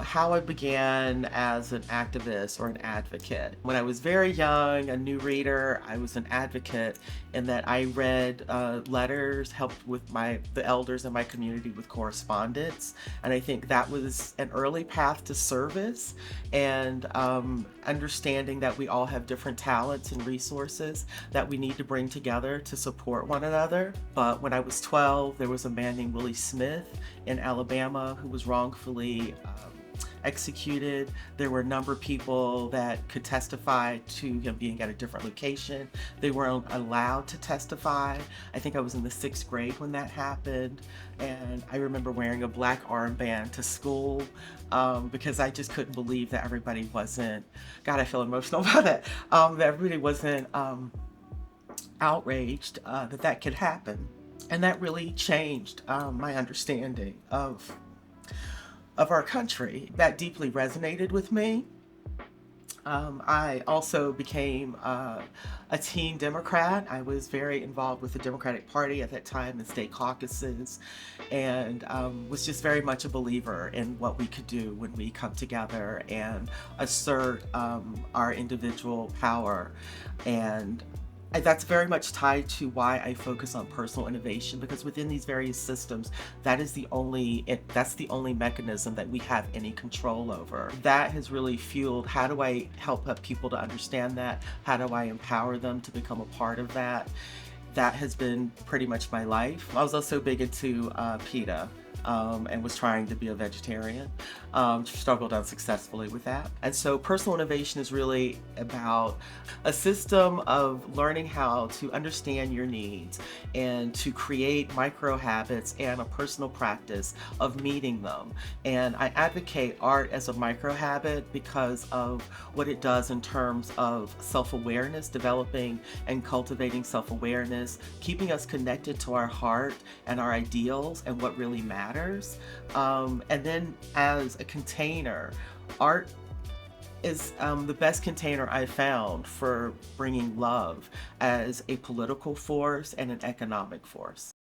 How I began as an activist or an advocate. When I was very young, a new reader, I was an advocate in that I read letters, helped with the elders in my community with correspondence, and I think that was an early path to service and understanding that we all have different talents and resources that we need to bring together to support one another. But when I was 12, there was a man named Willie Smith in Alabama who was wrongfully executed. There were a number of people that could testify to him being at a different location. They weren't allowed to testify. I think I was in the 6th grade when that happened. And I remember wearing a black armband to school because I just couldn't believe that everybody wasn't, God, I feel emotional about that, that everybody wasn't outraged that that could happen. And that really changed my understanding of our country. That deeply resonated with me. I also became a teen Democrat. I was very involved with the Democratic Party at that time, the state caucuses, and was just very much a believer in what we could do when we come together and assert our individual power. And that's very much tied to why I focus on personal innovation, because within these various systems, that's the only mechanism that we have any control over. That has really fueled how do I help people to understand that? How do I empower them to become a part of that? That has been pretty much my life. I was also big into PETA. And was trying to be a vegetarian, struggled unsuccessfully with that. And so personal innovation is really about a system of learning how to understand your needs and to create micro habits and a personal practice of meeting them. And I advocate art as a micro habit because of what it does in terms of self-awareness, developing and cultivating self-awareness, keeping us connected to our heart and our ideals and what really matters. And then as a container, art is the best container I've found for bringing love as a political force and an economic force.